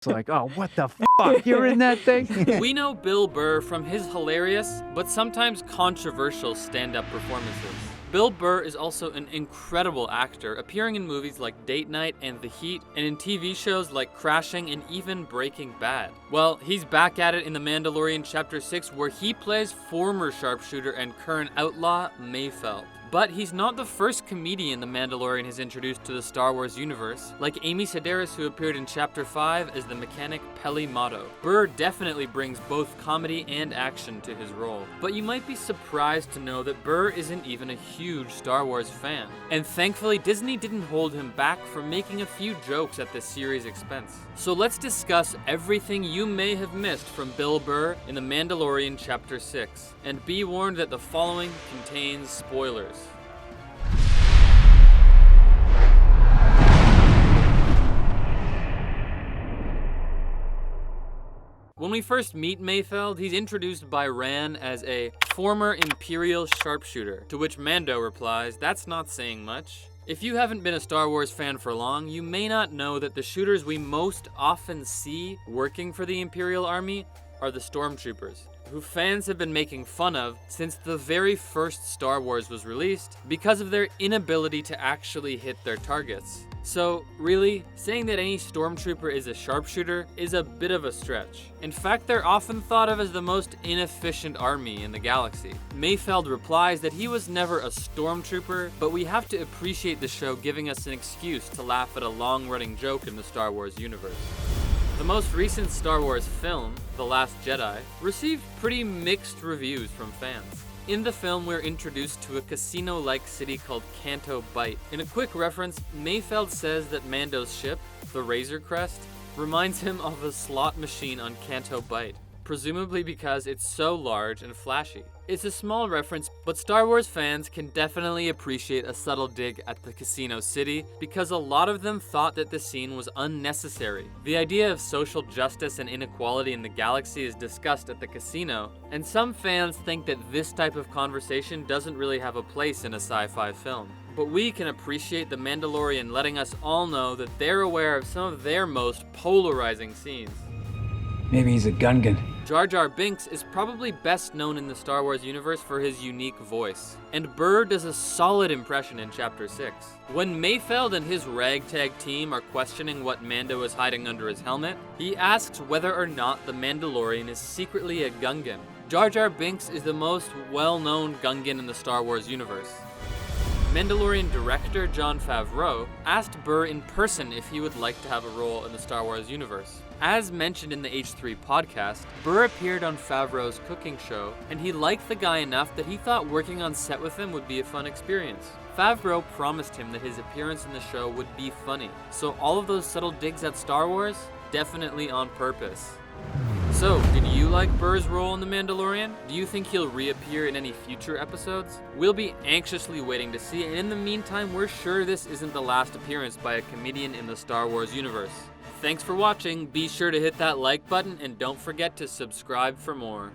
It's like, oh, what the fuck? You're in that thing? We know Bill Burr from his hilarious, but sometimes controversial stand-up performances. Bill Burr is also an incredible actor, appearing in movies like Date Night and The Heat, and in TV shows like Crashing and even Breaking Bad. Well, he's back at it in The Mandalorian Chapter 6, where he plays former sharpshooter and current outlaw Mayfeld. But he's not the first comedian The Mandalorian has introduced to the Star Wars universe, like Amy Sedaris, who appeared in Chapter 5 as the mechanic Peli Motto. Burr definitely brings both comedy and action to his role. But you might be surprised to know that Burr isn't even a huge Star Wars fan. And thankfully, Disney didn't hold him back from making a few jokes at the series' expense. So let's discuss everything you may have missed from Bill Burr in The Mandalorian Chapter 6. And be warned that the following contains spoilers. When we first meet Mayfeld, he's introduced by Ran as a former Imperial sharpshooter, to which Mando replies, "That's not saying much." If you haven't been a Star Wars fan for long, you may not know that the shooters we most often see working for the Imperial Army are the Stormtroopers, who fans have been making fun of since the very first Star Wars was released because of their inability to actually hit their targets. So, really, saying that any Stormtrooper is a sharpshooter is a bit of a stretch. In fact, they're often thought of as the most inefficient army in the galaxy. Mayfeld replies that he was never a Stormtrooper, but we have to appreciate the show giving us an excuse to laugh at a long-running joke in the Star Wars universe. The most recent Star Wars film, The Last Jedi, received pretty mixed reviews from fans. In the film, we're introduced to a casino-like city called Canto Bight. In a quick reference, Mayfeld says that Mando's ship, the Razor Crest, reminds him of a slot machine on Canto Bight, presumably because it's so large and flashy. It's a small reference, but Star Wars fans can definitely appreciate a subtle dig at the casino city because a lot of them thought that the scene was unnecessary. The idea of social justice and inequality in the galaxy is discussed at the casino, and some fans think that this type of conversation doesn't really have a place in a sci-fi film. But we can appreciate The Mandalorian letting us all know that they're aware of some of their most polarizing scenes. Maybe he's a Gungan. Jar Jar Binks is probably best known in the Star Wars universe for his unique voice, and Burr does a solid impression in Chapter 6. When Mayfeld and his ragtag team are questioning what Mando is hiding under his helmet, he asks whether or not the Mandalorian is secretly a Gungan. Jar Jar Binks is the most well-known Gungan in the Star Wars universe. Mandalorian director Jon Favreau asked Burr in person if he would like to have a role in the Star Wars universe. As mentioned in the H3 podcast, Burr appeared on Favreau's cooking show, and he liked the guy enough that he thought working on set with him would be a fun experience. Favreau promised him that his appearance in the show would be funny, so all of those subtle digs at Star Wars, definitely on purpose. So, did you like Burr's role in The Mandalorian? Do you think he'll reappear in any future episodes? We'll be anxiously waiting to see, and in the meantime, we're sure this isn't the last appearance by a comedian in the Star Wars universe. Thanks for watching, be sure to hit that like button, and don't forget to subscribe for more.